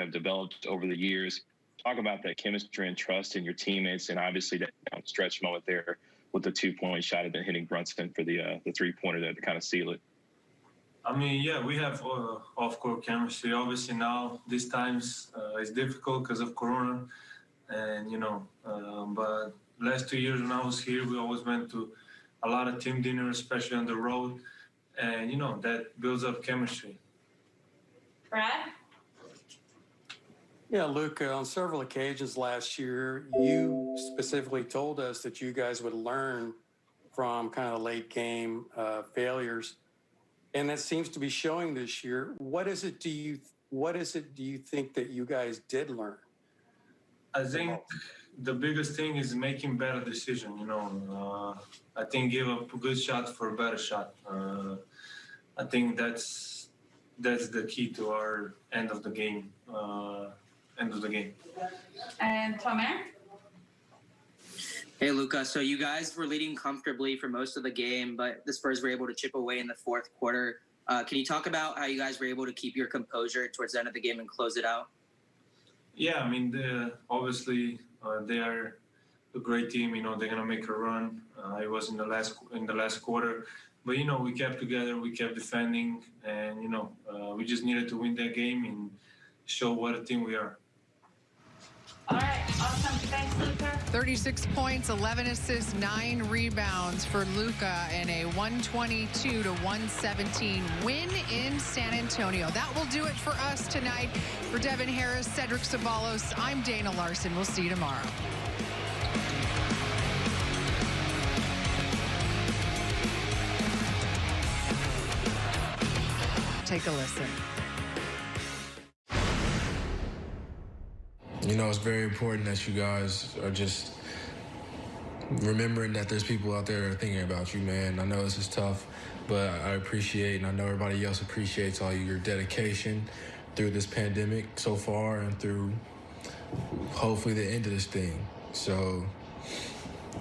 have developed over the years. Talk about that chemistry and trust in your teammates, and obviously that stretch moment there with the 2-point shot and then hitting Brunson for the 3-pointer there to kind of seal it. I mean, yeah, we have off-court chemistry. Obviously now, these times, it's difficult because of Corona. And, but last 2 years when I was here, we always went to a lot of team dinners, especially on the road. And, that builds up chemistry. Brad? Yeah, Luka, on several occasions last year, you specifically told us that you guys would learn from kind of late game failures. And that seems to be showing this year. What is it do you think that you guys did learn? I think the biggest thing is making better decisions. I think give up a good shot for a better shot. I think that's the key to our end of the game. And Tomer? Hey, Luka. So you guys were leading comfortably for most of the game, but the Spurs were able to chip away in the fourth quarter. Can you talk about how you guys were able to keep your composure towards the end of the game and close it out? Yeah, I mean, obviously they are a great team. They're gonna make a run. It was in the last quarter, but we kept together, we kept defending, and we just needed to win that game and show what a team we are. All right, awesome. Thanks, Luka. 36 points, 11 assists, 9 rebounds for Luka in a 122-117 win in San Antonio. That will do it for us tonight. For Devin Harris, Cedric Ceballos, I'm Dana Larson. We'll see you tomorrow. Take a listen. It's very important that you guys are just remembering that there's people out there thinking about you, man. I know this is tough, but I appreciate, and I know everybody else appreciates all your dedication through this pandemic so far and through hopefully the end of this thing. So,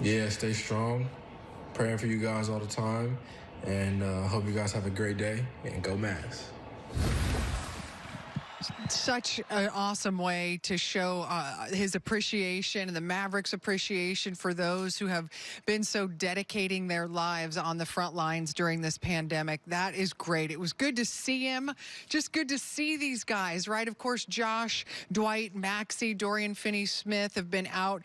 yeah, stay strong. Praying for you guys all the time, and hope you guys have a great day, and go Mavs. Such an awesome way to show his appreciation and the Mavericks' appreciation for those who have been so dedicating their lives on the front lines during this pandemic. That is great. It was good to see him. Just good to see these guys, right? Of course, Josh, Dwight, Maxey, Dorian Finney-Smith have been out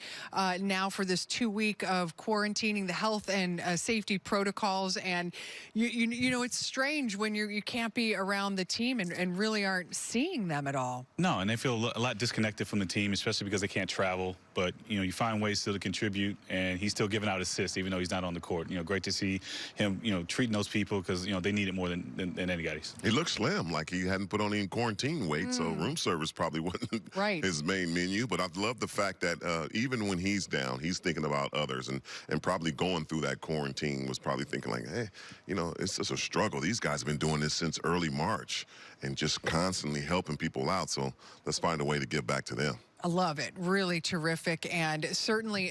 now for this 2 week of quarantining, the health and safety protocols. And, it's strange when you can't be around the team and really aren't seeing them at all. No, and they feel a lot disconnected from the team, especially because they can't travel. But, you find ways still to contribute, and he's still giving out assists even though he's not on the court. Great to see him, treating those people because, they need it more than anybody. He looks slim, like he hadn't put on any quarantine weight, so room service probably wasn't his main menu. But I love the fact that even when he's down, he's thinking about others and probably going through that quarantine was probably thinking like, hey, it's just a struggle. These guys have been doing this since early March and just constantly helping people out. So let's find a way to give back to them. I love it. Really terrific. And certainly,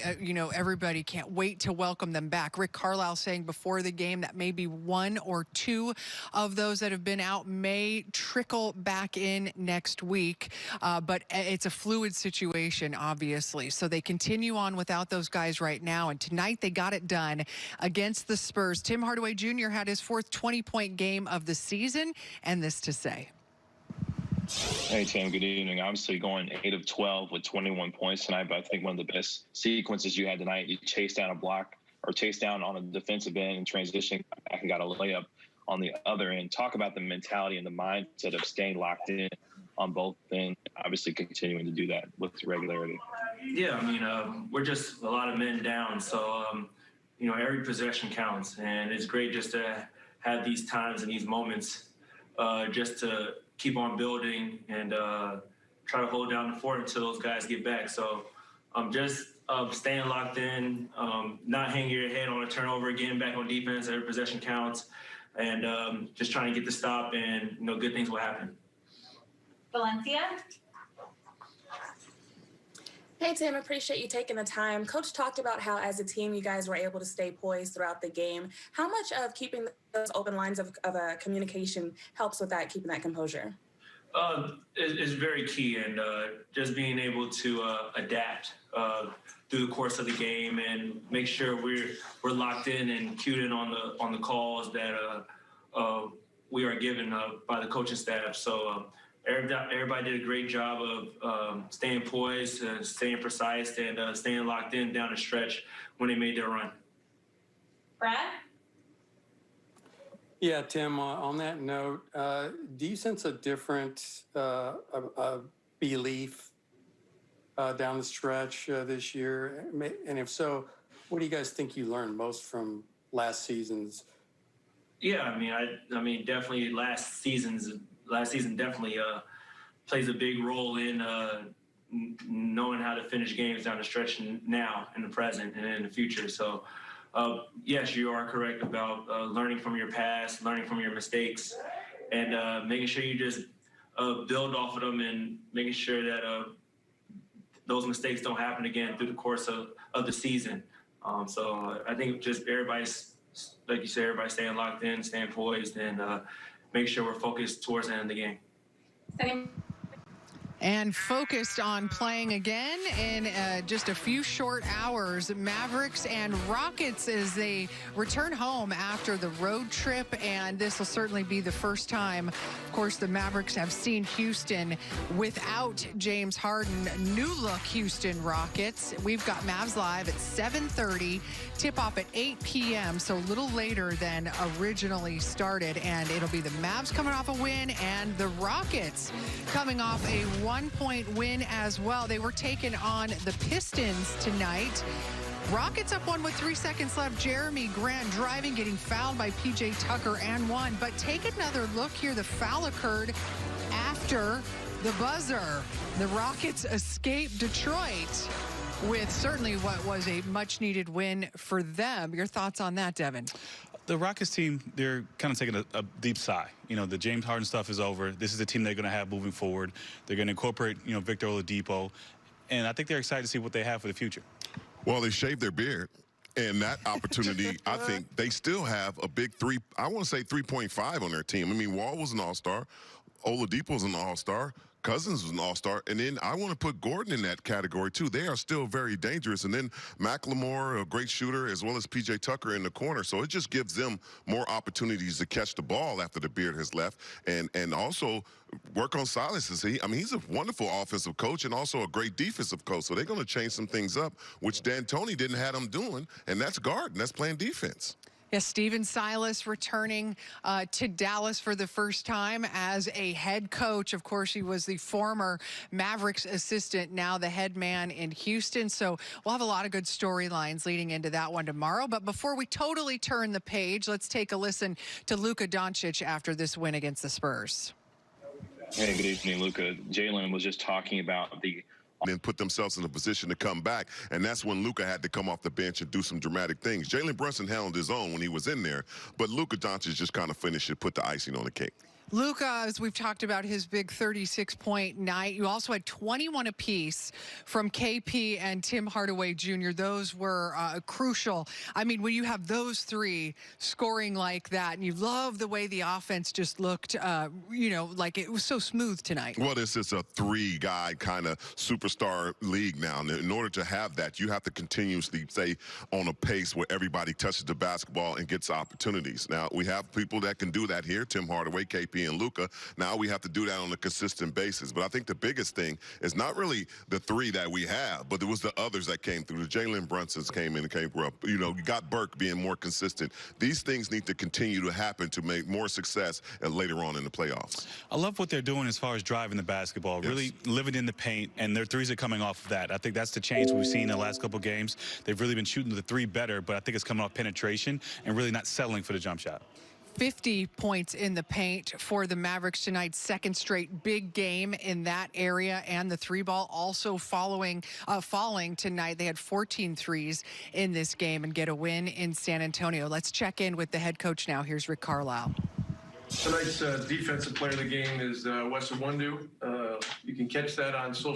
everybody can't wait to welcome them back. Rick Carlisle saying before the game that maybe 1 or 2 of those that have been out may trickle back in next week. But it's a fluid situation, obviously. So they continue on without those guys right now. And tonight they got it done against the Spurs. Tim Hardaway Jr. had his 4th 20-point game of the season, and this to say. Hey, Tim, good evening. Obviously going 8 of 12 with 21 points tonight, but I think one of the best sequences you had tonight, you chased down a block or chased down on a defensive end and transition back and got a layup on the other end. Talk about the mentality and the mindset of staying locked in on both ends, obviously continuing to do that with regularity. Yeah, I mean, we're just a lot of men down, so, every possession counts, and it's great just to have these times and these moments just to keep on building and try to hold down the fort until those guys get back. So just staying locked in, not hanging your head on a turnover, getting back on defense, every possession counts, and just trying to get the stop, and good things will happen. Valencia? Hey, Tim, appreciate you taking the time. Coach talked about how as a team you guys were able to stay poised throughout the game. How much of keeping those open lines of communication helps with that, keeping that composure? Is very key, and just being able to adapt through the course of the game and make sure we're locked in and cued in on the calls that we are given by the coaching staff. So everybody did a great job of staying poised, staying precise, and staying locked in down the stretch when they made their run. Brad? Yeah, Tim, on that note, do you sense a different belief down the stretch this year? And if so, what do you guys think you learned most from last season's? Yeah, I mean, definitely last season definitely plays a big role in knowing how to finish games down the stretch now, in the present, and in the future. So, yes, you are correct about learning from your past, learning from your mistakes, and making sure you just build off of them and making sure that those mistakes don't happen again through the course of the season. So I think just everybody's, like you said, everybody staying locked in, staying poised, and make sure we're focused towards the end of the game. And focused on playing again in just a few short hours. Mavericks and Rockets as they return home after the road trip, and this will certainly be the first time, of course, the Mavericks have seen Houston without James Harden. New look Houston Rockets. We've got Mavs Live at 7:30, tip-off at 8 p.m., so a little later than originally started, and it'll be the Mavs coming off a win and the Rockets coming off a 1-point win as well. They were taking on the Pistons tonight. Rockets up one with 3 seconds left. Jeremy Grant driving, getting fouled by P.J. Tucker and one. But take another look here. The foul occurred after the buzzer. The Rockets escape Detroit with certainly what was a much-needed win for them. Your thoughts on that, Devin? The Rockets team, they're kind of taking a deep sigh. You know, the James Harden stuff is over. This is the team they're going to have moving forward. They're going to incorporate, Victor Oladipo. And I think they're excited to see what they have for the future. Well, they shaved their beard. And that opportunity, I think they still have a big I want to say 3.5 on their team. I mean, Wall was an all-star. Oladipo's an all-star. Cousins was an all-star, and then I want to put Gordon in that category too. They are still very dangerous, and then McLemore, a great shooter, as well as P.J. Tucker in the corner. So it just gives them more opportunities to catch the ball after the beard has left, and also work on silences. He's a wonderful offensive coach and also a great defensive coach. So they're going to change some things up, which D'Antoni didn't have them doing, and that's guarding. That's playing defense. Yes, Steven Silas returning to Dallas for the first time as a head coach. Of course, he was the former Mavericks assistant, now the head man in Houston. So we'll have a lot of good storylines leading into that one tomorrow. But before we totally turn the page, let's take a listen to Luka Doncic after this win against the Spurs. Hey, good evening, Luka. Jalen was just talking about then put themselves in a position to come back, and that's when Luka had to come off the bench and do some dramatic things. Jalen Brunson handled his own when he was in there, but Luka Doncic just kind of finished it, put the icing on the cake. Luka, as we've talked about, his big 36-point night. You also had 21 apiece from KP and Tim Hardaway Jr. Those were crucial. I mean, when you have those three scoring like that, and you love the way the offense just looked, like it was so smooth tonight. Well, this is a three-guy kind of superstar league now. And in order to have that, you have to continuously stay on a pace where everybody touches the basketball and gets opportunities. Now, we have people that can do that here, Tim Hardaway, KP, and Luka. Now we have to do that on a consistent basis. But I think the biggest thing is not really the three that we have, but it was the others that came through. The Jalen Brunsons came in and came up. You got Burke being more consistent. These things need to continue to happen to make more success later on in the playoffs. I love what they're doing as far as driving the basketball, really living in the paint, and their threes are coming off of that. I think that's the change we've seen in the last couple games. They've really been shooting the three better, but I think it's coming off penetration and really not settling for the jump shot. 50 points in the paint for the Mavericks tonight. Second straight big game in that area, and the three ball also falling tonight. They had 14 threes in this game and get a win in San Antonio. Let's check in with the head coach now. Here's Rick Carlisle. Tonight's defensive player of the game is Wes Iwundu. You can catch that on social